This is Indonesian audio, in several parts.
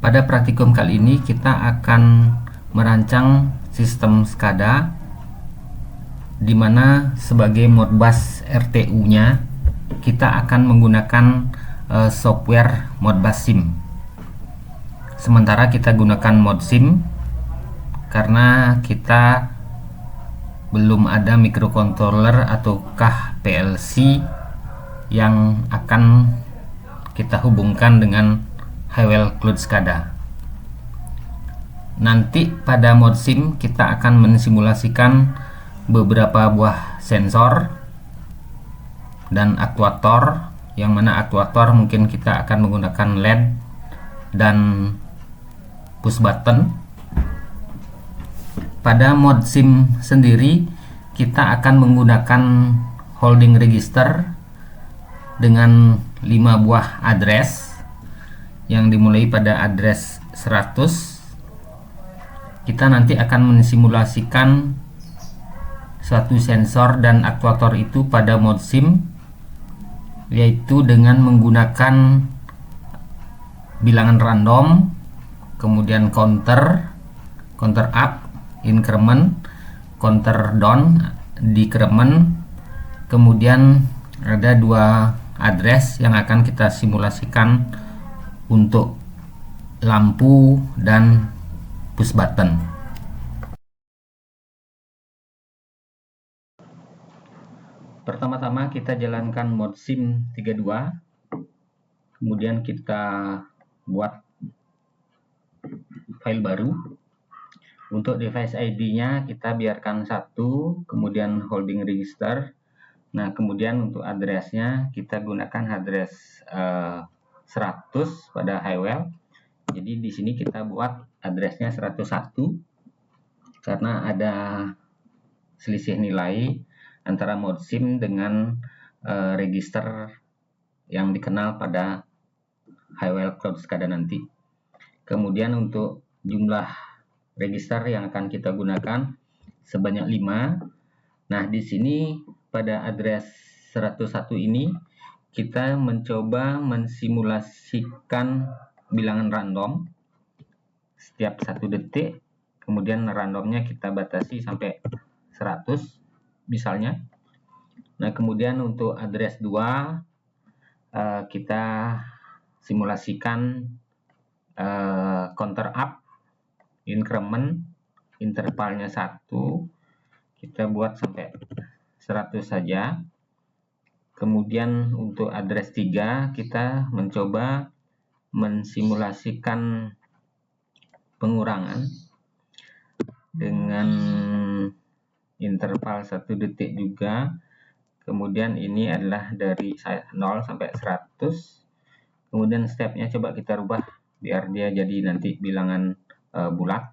Pada praktikum kali ini kita akan merancang sistem SCADA di mana sebagai Modbus RTU-nya kita akan menggunakan software Modbus Sim. Sementara kita gunakan ModSim karena kita belum ada microcontroller ataukah PLC yang akan kita hubungkan dengan Highwell Cloud SCADA. Nanti pada ModSim kita akan mensimulasikan beberapa buah sensor dan aktuator, yang mana aktuator mungkin kita akan menggunakan LED dan push button. Pada ModSim sendiri kita akan menggunakan holding register dengan 5 buah address yang dimulai pada address 100. Kita nanti akan mensimulasikan suatu sensor dan aktuator itu pada ModSim, yaitu dengan menggunakan bilangan random, kemudian counter up, increment, counter down, decrement, kemudian ada 2 address yang akan kita simulasikan untuk lampu dan push button. Pertama-tama kita jalankan ModSim 32, kemudian kita buat file baru. Untuk device ID-nya kita biarkan 1, kemudian holding register. Nah, kemudian untuk address-nya kita gunakan address 100 pada Highwell. Jadi di sini kita buat address-nya 101 karena ada selisih nilai antara ModSim dengan register yang dikenal pada Highwell Cloud SCADA nanti. Kemudian untuk jumlah register yang akan kita gunakan sebanyak 5. Nah, di sini pada address 101 ini kita mencoba mensimulasikan bilangan random setiap 1 detik, kemudian randomnya kita batasi sampai 100 misalnya. Nah, kemudian untuk address 2 kita simulasikan counter up, increment, intervalnya 1, kita buat sampai 100 saja. Kemudian untuk address 3 kita mencoba mensimulasikan pengurangan dengan interval 1 detik juga. Kemudian ini adalah dari 0 sampai 100. Kemudian stepnya coba kita rubah biar dia jadi nanti bilangan bulat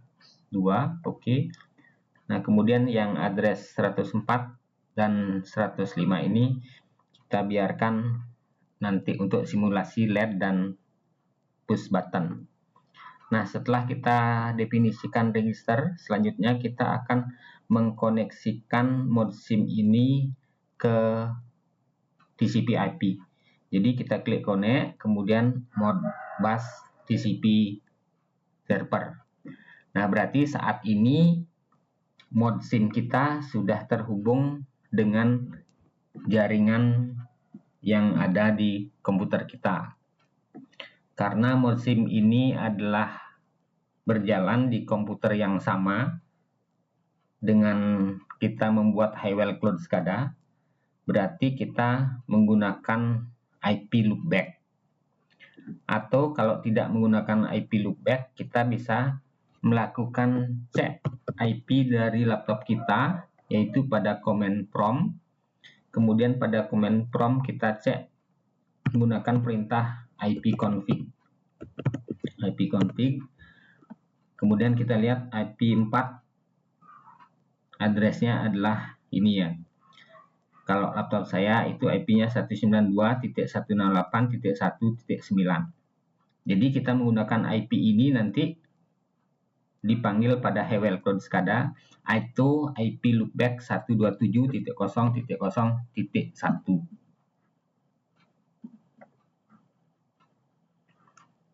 2. Oke. Nah, kemudian yang address 104 dan 105 ini kita biarkan nanti untuk simulasi LED dan push button. Nah, setelah kita definisikan register, selanjutnya kita akan mengkoneksikan ModSim ini ke TCP/IP. Jadi kita klik connect, kemudian Modbus TCP server. Nah, berarti saat ini ModSim kita sudah terhubung dengan jaringan yang ada di komputer kita. Karena ModSim ini adalah berjalan di komputer yang sama dengan kita membuat Highwell Cloud SCADA, berarti kita menggunakan IP loopback. Atau kalau tidak menggunakan IP loopback, kita bisa melakukan cek IP dari laptop kita, yaitu pada command prompt. Kemudian pada command prompt kita cek menggunakan perintah ipconfig. Kemudian kita lihat IP 4 addressnya adalah ini ya. Kalau laptop saya itu IP-nya 192.168.1.9. Jadi kita menggunakan IP ini nanti dipanggil pada Highwell Cloud SCADA itu IP loopback 127.0.0.1.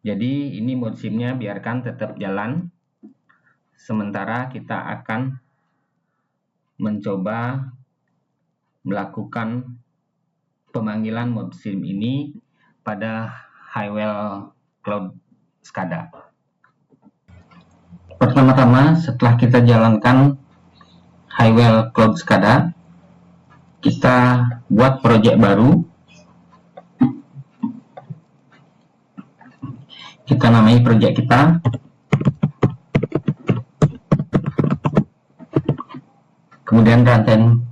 Jadi ini mode SIM-nya biarkan tetap jalan. Sementara kita akan mencoba melakukan pemanggilan mode SIM ini pada Highwell Cloud SCADA. Pertama-tama setelah kita jalankan Highwell Cloud SCADA, kita buat project baru. Kita namai project kita. Kemudian rantai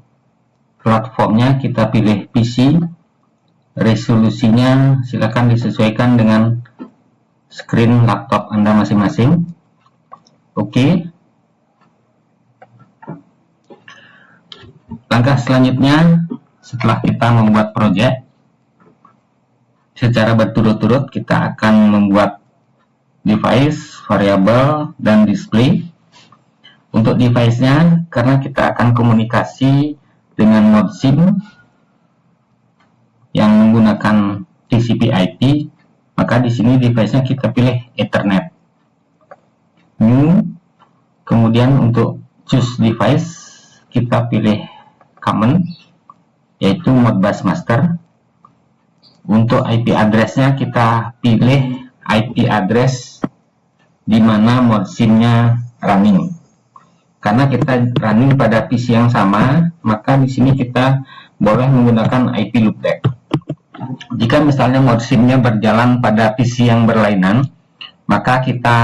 platformnya kita pilih PC. Resolusinya silakan disesuaikan dengan screen laptop Anda masing-masing. Oke. Langkah selanjutnya setelah kita membuat project, secara berturut-turut kita akan membuat device, variabel, dan display. Untuk device-nya, karena kita akan komunikasi dengan mode SIM yang menggunakan TCP/IP, maka di sini device-nya kita pilih Ethernet. New, kemudian untuk choose device kita pilih common, yaitu Modbus Master. Untuk IP address-nya kita pilih IP address di mana mode SIM-nya running. Karena kita running pada PC yang sama, maka di sini kita boleh menggunakan IP loopback. Jika misalnya mode SIM-nya berjalan pada PC yang berlainan, maka kita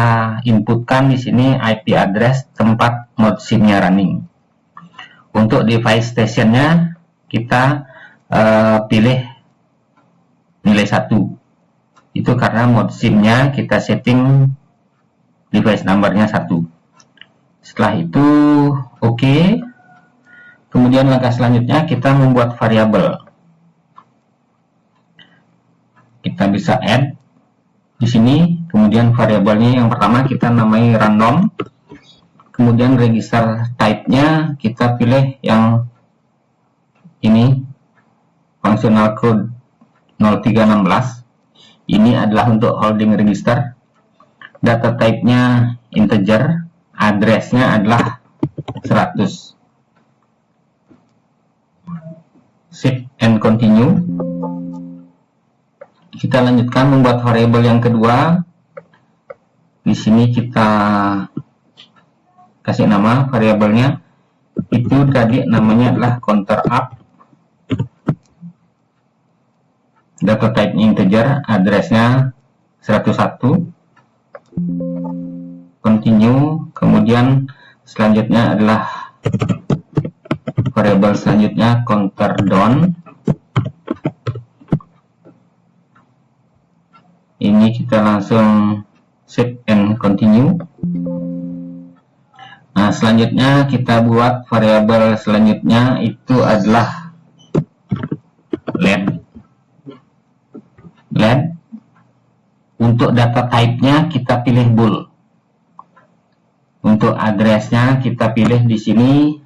inputkan di sini IP address tempat mode SIM-nya running. Untuk device station-nya kita pilih nilai 1. Itu karena mode SIM-nya kita setting device number-nya 1. Setelah itu oke. Kemudian langkah selanjutnya kita membuat variabel. Kita bisa add di sini. Kemudian variabelnya yang pertama kita namai random. Kemudian register type-nya kita pilih yang ini, functional code 0316. Ini adalah untuk holding register. Data type-nya integer, address-nya adalah 100. Save and continue. Kita lanjutkan membuat variabel yang kedua. Di sini kita kasih nama variabelnya. Itu tadi namanya adalah counter up. Data type-nya integer, address-nya 101. Continue. Kemudian selanjutnya adalah variabel selanjutnya counter down. Ini kita langsung save and continue. Nah, selanjutnya kita buat variabel selanjutnya itu adalah LED. LED. Untuk data type-nya kita pilih bool. Untuk address-nya kita pilih di sini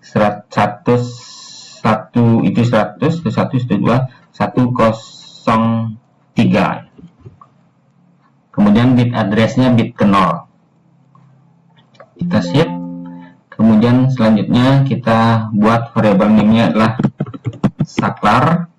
101 itu 100 ke 102 103. Kemudian bit address-nya bit ke 0. Kita save. Kemudian selanjutnya kita buat variabel name-nya adalah saklar.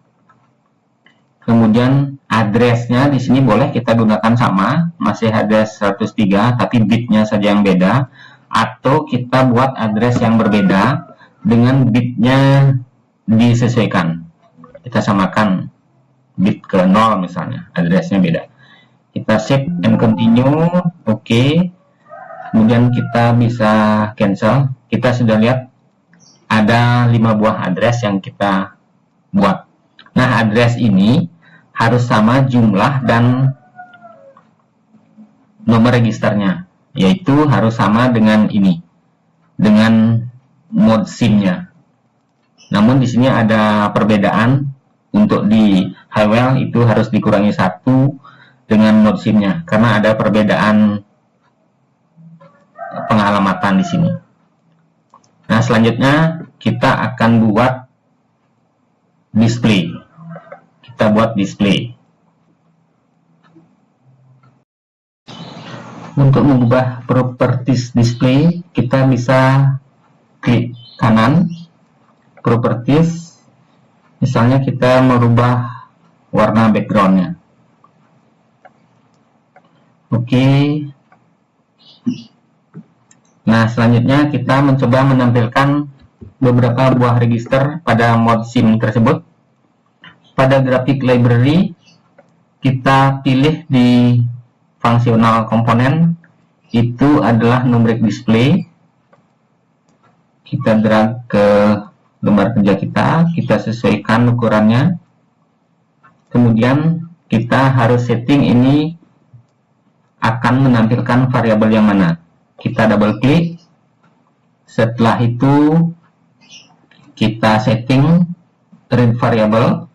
Kemudian address-nya di sini boleh kita gunakan sama, masih ada 103 tapi bitnya saja yang beda, atau kita buat address yang berbeda dengan bitnya disesuaikan. Kita samakan bit ke 0 misalnya, address-nya beda. Kita save and continue. Oke. Kemudian kita bisa cancel. Kita sudah lihat ada 5 buah address yang kita buat. Nah, address ini harus sama jumlah dan nomor registernya, yaitu harus sama dengan ini, dengan mode SIM-nya. Namun di sini ada perbedaan. Untuk di Highwell itu harus dikurangi 1 dengan mode SIM-nya karena ada perbedaan pengalamatan di sini. Nah, selanjutnya kita akan buat display. Kita buat display. Untuk mengubah properties display, kita bisa klik kanan, properties, misalnya kita merubah warna backgroundnya. Oke. Nah, selanjutnya kita mencoba menampilkan beberapa buah register pada mode sim tersebut. Pada graphic library, kita pilih di fungsional komponen, itu adalah numeric display. Kita drag ke lembar kerja kita sesuaikan ukurannya. Kemudian kita harus setting ini akan menampilkan variabel yang mana. Kita double klik. Setelah itu kita setting read variable.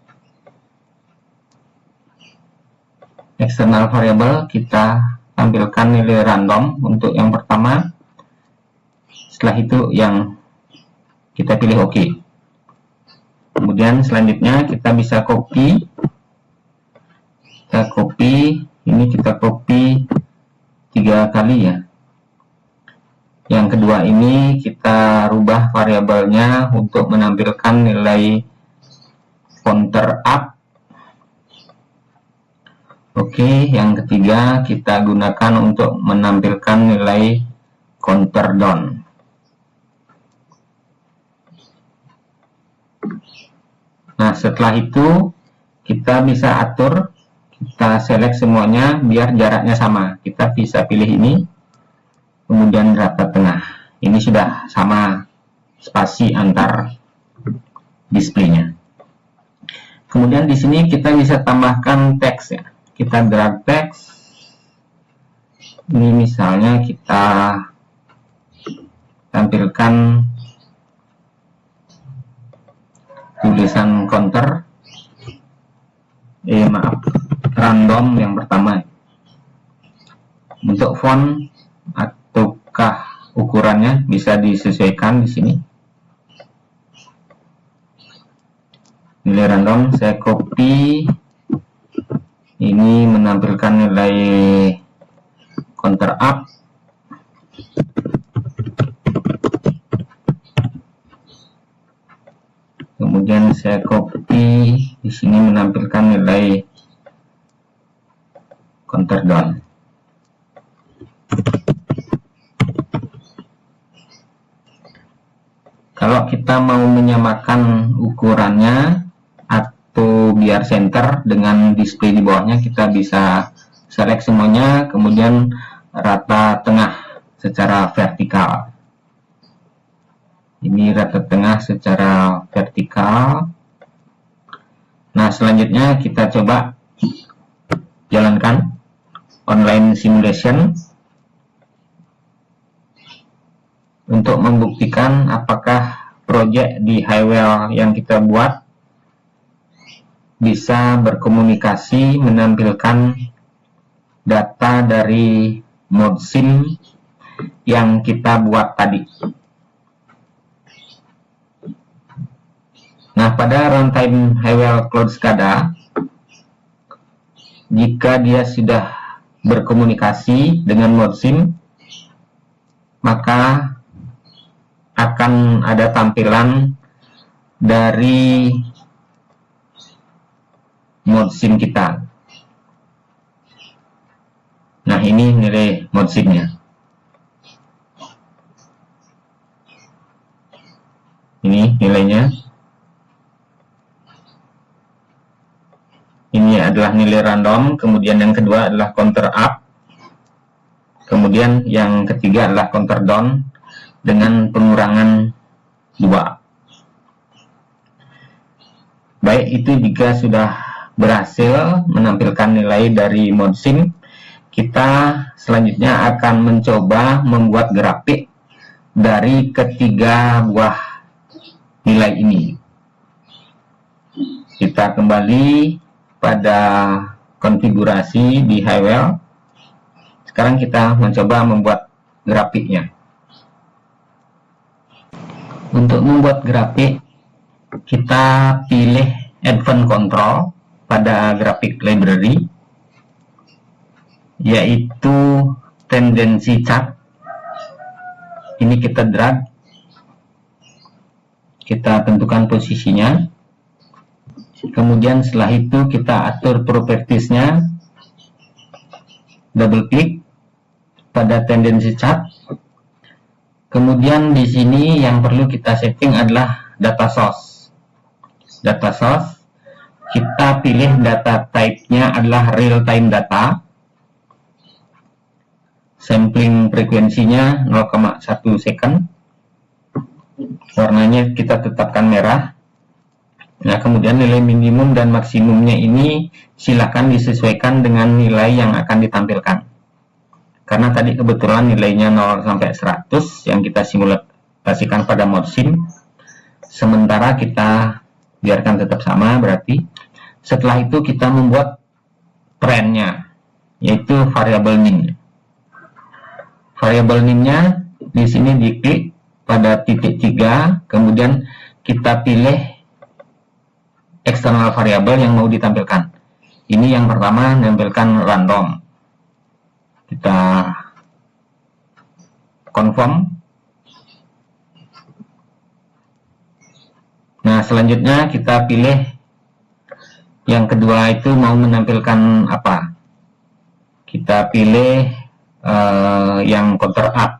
External variable kita tampilkan nilai random untuk yang pertama. Setelah itu yang kita pilih OK. Kemudian selanjutnya kita bisa copy. Ini kita copy 3 kali ya. Yang kedua ini kita rubah variabelnya untuk menampilkan nilai counter up. Oke, yang ketiga kita gunakan untuk menampilkan nilai counter down. Nah, setelah itu kita bisa atur, kita select semuanya biar jaraknya sama. Kita bisa pilih ini, kemudian rata tengah. Ini sudah sama spasi antar displaynya. Kemudian di sini kita bisa tambahkan teks ya. Kita drag teks. Ini misalnya kita tampilkan tulisan counter. Random yang pertama. Untuk font ataukah ukurannya bisa disesuaikan di sini. Nilai random saya copy. Ini menampilkan nilai counter up. Kemudian saya copy, di sini menampilkan nilai counter down. Kalau kita mau menyamakan ukurannya atau biar center dengan display di bawahnya, kita bisa select semuanya, kemudian rata tengah secara vertikal. Ini rata tengah secara vertikal. Nah, selanjutnya kita coba jalankan online simulation untuk membuktikan apakah project di Hywel yang kita buat bisa berkomunikasi menampilkan data dari mode sim yang kita buat tadi. Nah, pada runtime Hywel Cloud SCADA, jika dia sudah berkomunikasi dengan mode sim, maka akan ada tampilan dari mode sim kita. Nah, ini nilai mode simnya. Ini nilainya. Ini adalah nilai random, kemudian yang kedua adalah counter up, kemudian yang ketiga adalah counter down dengan pengurangan 2. Baik, itu jika sudah berhasil menampilkan nilai dari mode sim, kita selanjutnya akan mencoba membuat grafik dari ketiga buah nilai ini. Kita kembali pada konfigurasi di Hywel. Sekarang kita mencoba membuat grafiknya. Untuk membuat grafik, kita pilih Advanced Control pada graphic library, yaitu tendensi chart. Ini kita drag, kita tentukan posisinya, kemudian setelah itu kita atur propertiesnya, double klik pada tendensi chart. Kemudian di sini yang perlu kita setting adalah data source. Data source, kita pilih data type-nya adalah real time data. Sampling frekuensinya 0,1 second. Warnanya kita tetapkan merah. Nah, kemudian nilai minimum dan maksimumnya ini silakan disesuaikan dengan nilai yang akan ditampilkan. Karena tadi kebetulan nilainya 0 sampai 100 yang kita simulasikan pada ModSim. Sementara kita biarkan tetap sama berarti. Setelah itu kita membuat trendnya, yaitu variabel min. Variabel min-nya di sini diklik pada titik 3, kemudian kita pilih eksternal variabel yang mau ditampilkan. Ini yang pertama, menampilkan random. Kita confirm. Nah, selanjutnya kita pilih yang kedua itu mau menampilkan apa. Kita pilih yang counter up,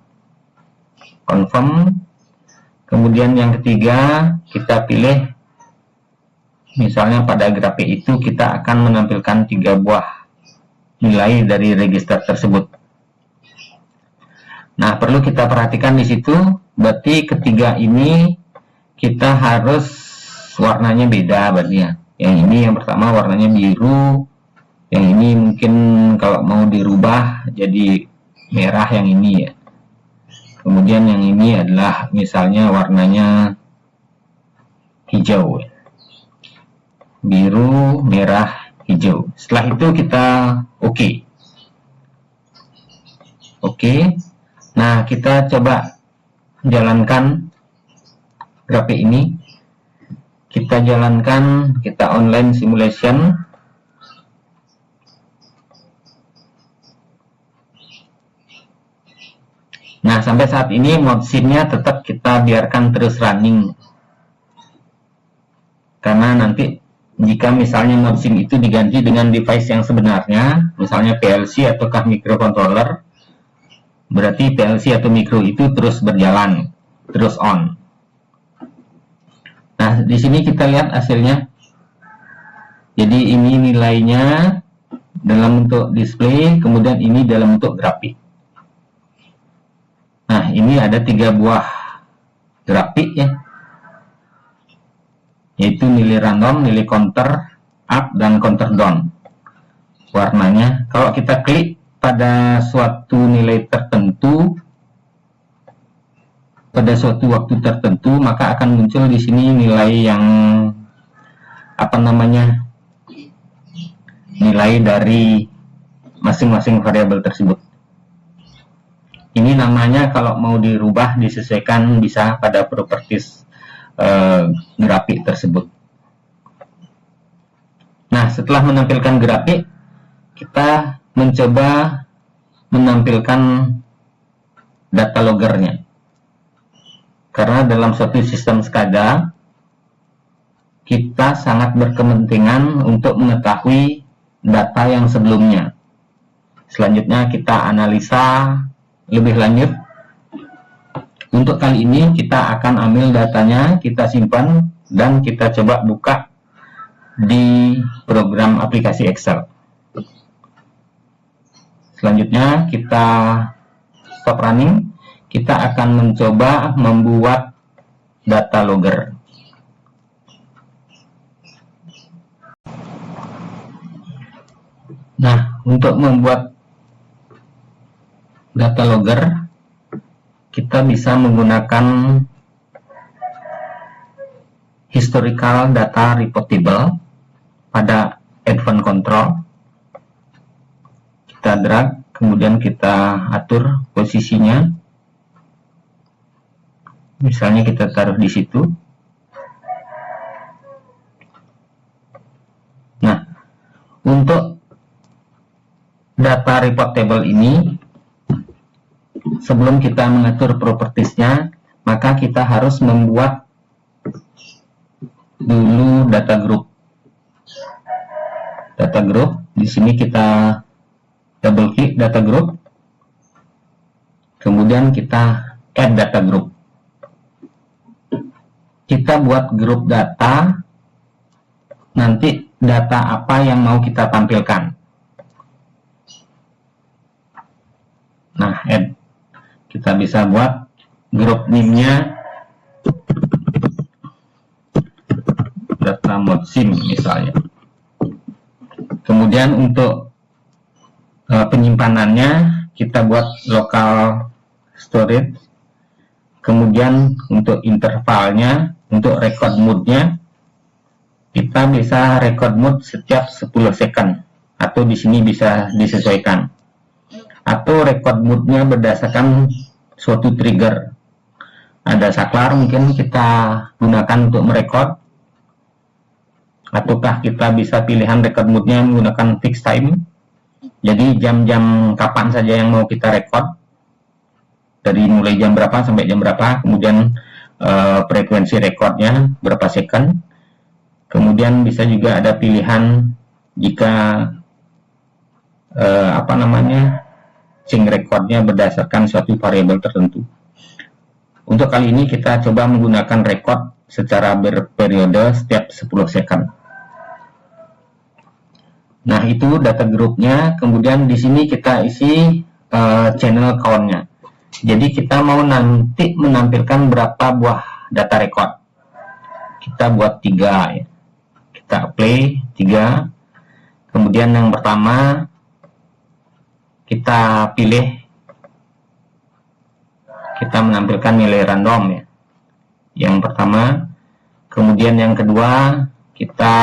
confirm. Kemudian yang ketiga kita pilih, misalnya pada grafik itu kita akan menampilkan 3 buah nilai dari register tersebut. Nah, perlu kita perhatikan di situ, berarti ketiga ini kita harus warnanya beda berarti ya. Yang ini yang pertama warnanya biru, yang ini mungkin kalau mau dirubah jadi merah yang ini ya. Kemudian yang ini adalah misalnya warnanya hijau. Biru, merah, hijau. Setelah itu kita oke. Oke. Nah, kita coba jalankan grafik ini. Kita jalankan, kita online simulation. Nah, sampai saat ini ModSim-nya tetap kita biarkan terus running. Karena nanti jika misalnya ModSim itu diganti dengan device yang sebenarnya, misalnya PLC ataukah microcontroller, berarti PLC atau micro itu terus berjalan, terus on. Nah, di sini kita lihat hasilnya. Jadi ini nilainya dalam bentuk display, kemudian ini dalam bentuk grafik. Nah, ini ada 3 buah grafik ya, yaitu nilai random, nilai counter up, dan counter down. Warnanya, kalau kita klik pada suatu nilai tertentu, pada suatu waktu tertentu, maka akan muncul di sini nilai yang apa namanya, nilai dari masing-masing variabel tersebut. Ini namanya kalau mau dirubah disesuaikan bisa pada properties grafik tersebut. Nah, setelah menampilkan grafik, kita mencoba menampilkan data loggernya. Karena dalam suatu sistem SCADA, kita sangat berkepentingan untuk mengetahui data yang sebelumnya. Selanjutnya kita analisa lebih lanjut. Untuk kali ini kita akan ambil datanya, kita simpan, dan kita coba buka di program aplikasi Excel. Selanjutnya kita stop running. Kita akan mencoba membuat data logger. Nah, untuk membuat data logger, kita bisa menggunakan historical data reportable pada advanced control. Kita drag, kemudian kita atur posisinya. Misalnya kita taruh di situ. Nah, untuk data report table ini sebelum kita mengatur propertiesnya, maka kita harus membuat dulu data group. Data group, di sini kita double klik data group, kemudian kita add data group. Kita buat grup data, nanti data apa yang mau kita tampilkan. Nah, add. Kita bisa buat grup name-nya data mode sim misalnya. Kemudian untuk penyimpanannya kita buat local storage. Kemudian untuk intervalnya, untuk record mode-nya kita bisa record mode setiap 10 second, atau di sini bisa disesuaikan, atau record mode-nya berdasarkan suatu trigger. Ada saklar mungkin kita gunakan untuk merekod, ataukah kita bisa pilihan record mode-nya menggunakan fixed time, jadi jam-jam kapan saja yang mau kita record, dari mulai jam berapa sampai jam berapa, kemudian frekuensi recordnya berapa second. Kemudian bisa juga ada pilihan jika sync recordnya berdasarkan suatu variabel tertentu. Untuk kali ini kita coba menggunakan record secara berperiode setiap 10 second. Nah, itu data grupnya. Kemudian di sini kita isi channel count-nya. Jadi kita mau nanti menampilkan berapa buah data record. Kita buat 3 ya. Kita play 3. Kemudian yang pertama kita pilih, kita menampilkan nilai random ya. Yang pertama. Kemudian yang kedua kita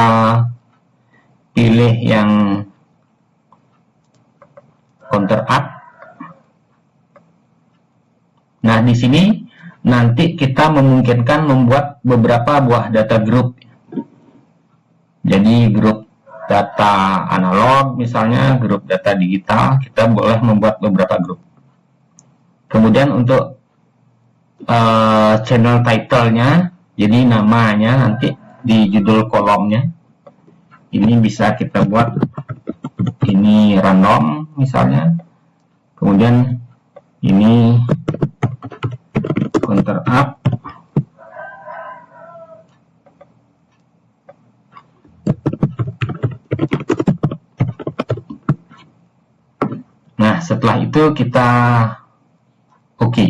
pilih yang counter up. Nah, di sini nanti kita memungkinkan membuat beberapa buah data group. Jadi grup data analog misalnya, grup data digital, kita boleh membuat beberapa grup. Kemudian untuk channel title-nya, jadi namanya nanti di judul kolomnya, ini bisa kita buat ini random misalnya. Kemudian ini counter up. Nah, setelah itu kita oke.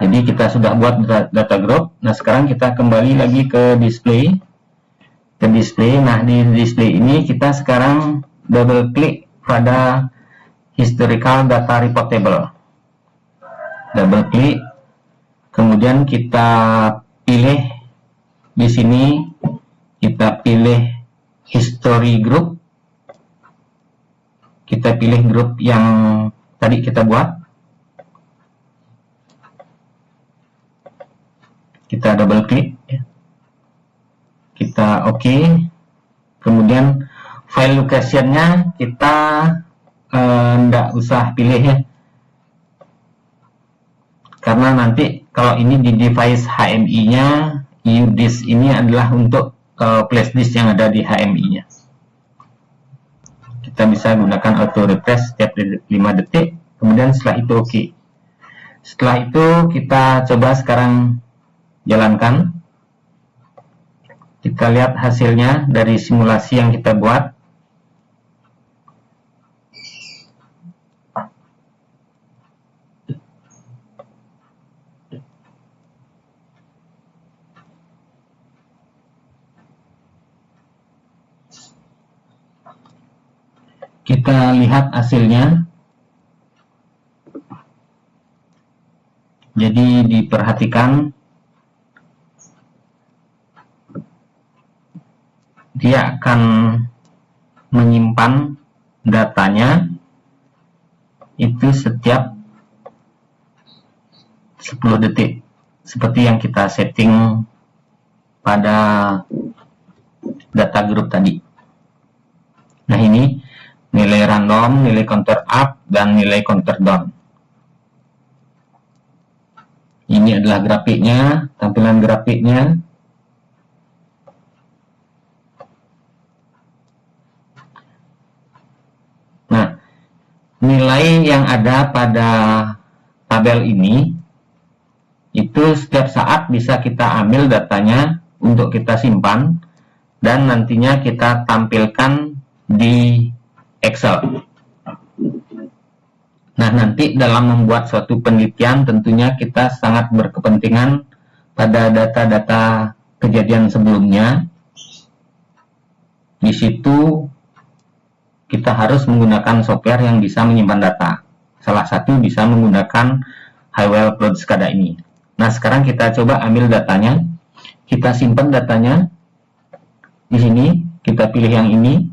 Jadi kita sudah buat data group. Nah, sekarang kita kembali lagi ke display. Nah, di display ini kita sekarang double klik pada historical data report table. Double klik, kemudian kita pilih di sini, kita pilih history group, kita pilih grup yang tadi kita buat, kita double klik, kita oke. Kemudian file location-nya kita enggak usah pilih ya, karena nanti kalau ini di device HMI-nya, UDISK ini adalah untuk flash disk yang ada di HMI-nya. Kita bisa gunakan auto refresh setiap 5 detik. Kemudian setelah itu oke. Setelah itu kita coba sekarang jalankan. Kita lihat hasilnya dari simulasi yang kita buat. Kita lihat hasilnya. Jadi diperhatikan, dia akan menyimpan datanya itu setiap 10 detik seperti yang kita setting pada data group tadi. Nah, ini nilai random, nilai counter up, dan nilai counter down. Ini adalah grafiknya, tampilan grafiknya. Nah, nilai yang ada pada tabel ini itu setiap saat bisa kita ambil datanya untuk kita simpan dan nantinya kita tampilkan di Excel. Nah, nanti dalam membuat suatu penelitian tentunya kita sangat berkepentingan pada data-data kejadian sebelumnya. Di situ kita harus menggunakan software yang bisa menyimpan data. Salah satu bisa menggunakan Highwell Cloud SCADA ini. Nah, sekarang kita coba ambil datanya. Kita simpan datanya di sini. Kita pilih yang ini.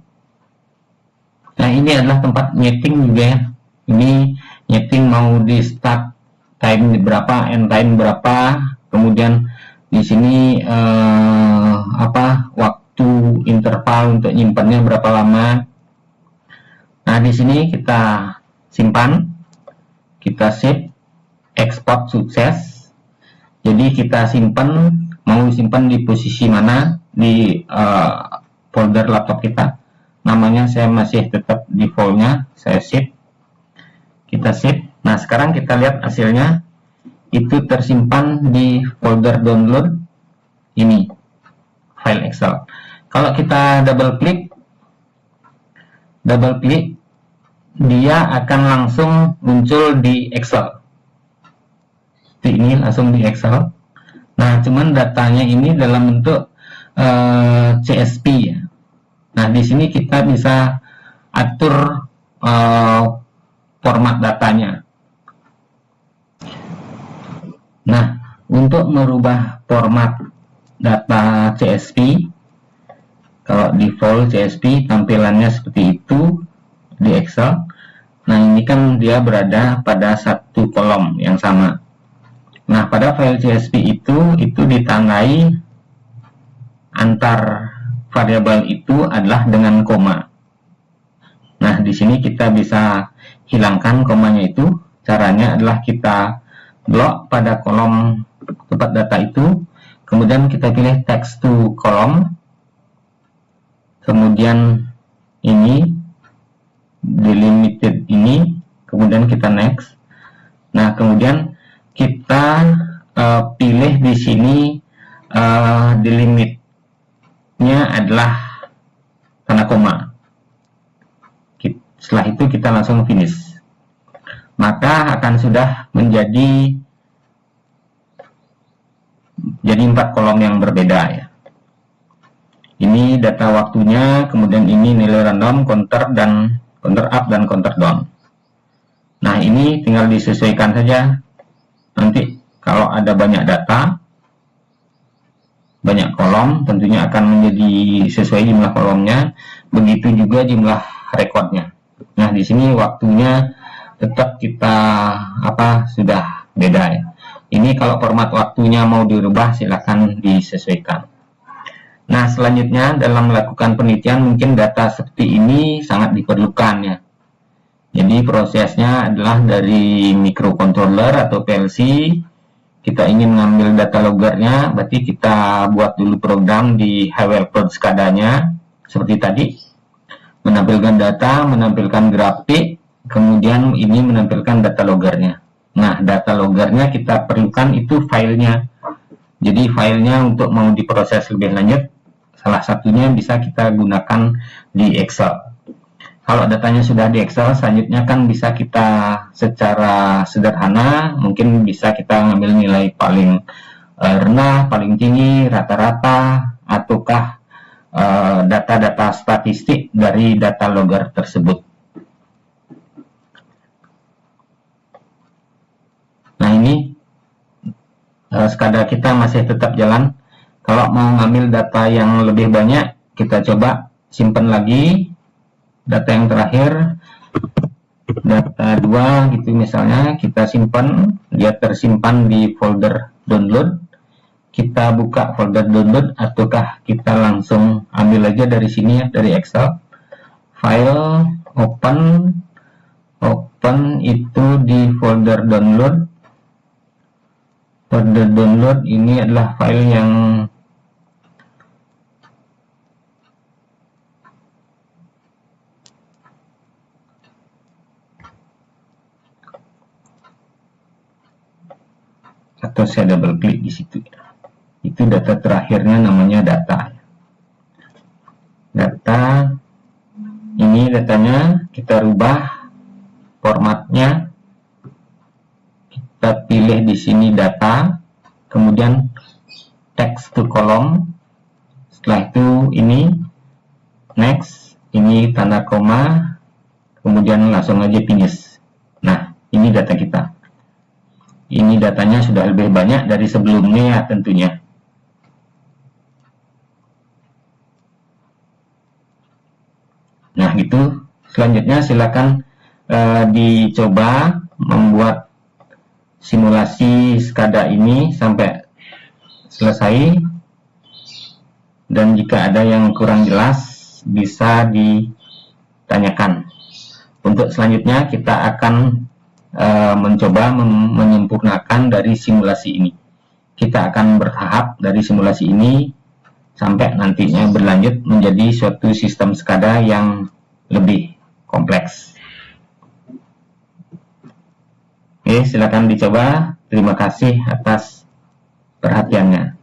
Nah, ini adalah tempat nyeting juga ya. Ini nyeting mau di start time berapa, end time berapa. Kemudian di sini waktu interval untuk nyimpannya berapa lama. Nah, di sini kita simpan, kita save, export sukses. Jadi kita simpan, mau simpan di posisi mana di folder laptop kita. Namanya saya masih tetap defaultnya, saya save. Kita save. Nah, sekarang kita lihat hasilnya itu tersimpan di folder download ini, file Excel. Kalau kita double klik, dia akan langsung muncul di Excel. Seperti ini, langsung di Excel. Nah, cuman datanya ini dalam bentuk CSV ya. Nah, di sini kita bisa atur format datanya. Nah, untuk merubah format data CSV, kalau default CSV tampilannya seperti itu di Excel. Nah, ini kan dia berada pada satu kolom yang sama. Nah, pada file CSV itu ditandai antar variabel itu adalah dengan koma. Nah, di sini kita bisa hilangkan komanya itu. Caranya adalah kita blok pada kolom tempat data itu, kemudian kita pilih text to column, kemudian ini delimited ini, kemudian kita next. Nah, kemudian kita pilih di sini delimitnya adalah tanda koma. Setelah itu kita langsung finish. Maka akan sudah menjadi 4 kolom yang berbeda ya. Ini data waktunya, kemudian ini nilai random, counter up dan counter down. Nah, ini tinggal disesuaikan saja. Nanti kalau ada banyak data, banyak kolom, tentunya akan menjadi sesuai jumlah kolomnya. Begitu juga jumlah rekodnya. Nah, di sini waktunya tetap kita sudah beda ya. Ini kalau format waktunya mau dirubah, silakan disesuaikan. Nah, selanjutnya dalam melakukan penelitian mungkin data seperti ini sangat diperlukan ya. Jadi prosesnya adalah dari microcontroller atau PLC. Kita ingin mengambil data loggernya, berarti kita buat dulu program di Highwell Cloud SCADA-nya seperti tadi. Menampilkan data, menampilkan grafik, kemudian ini menampilkan data loggernya. Nah, data loggernya kita perlukan itu filenya. Jadi filenya untuk mau diproses lebih lanjut, salah satunya bisa kita gunakan di Excel. Kalau datanya sudah di Excel, selanjutnya kan bisa kita secara sederhana, mungkin bisa kita ngambil nilai paling rendah, paling tinggi, rata-rata, ataukah data-data statistik dari data logger tersebut. Nah, ini SCADA kita masih tetap jalan. Kalau mau ngambil data yang lebih banyak, kita coba simpan lagi data yang terakhir, data 2 gitu misalnya, kita simpan, dia tersimpan di folder download. Kita buka folder download ataukah kita langsung ambil aja dari sini ya, dari Excel. File, open itu di folder download. Folder download ini adalah file yang atau saya double klik di situ. Itu data terakhirnya, namanya data. Data ini datanya kita rubah formatnya. Kita pilih di sini data, kemudian text to column. Setelah itu ini next, ini tanda koma, kemudian langsung aja finish. Nah, ini data kita. Ini datanya sudah lebih banyak dari sebelumnya ya tentunya. Nah, gitu. Selanjutnya silakan dicoba membuat simulasi SCADA ini sampai selesai, dan jika ada yang kurang jelas bisa ditanyakan. Untuk selanjutnya kita akan mencoba menyempurnakan dari simulasi ini. Kita akan bertahap dari simulasi ini sampai nantinya berlanjut menjadi suatu sistem SCADA yang lebih kompleks. Oke, silakan dicoba. Terima kasih atas perhatiannya.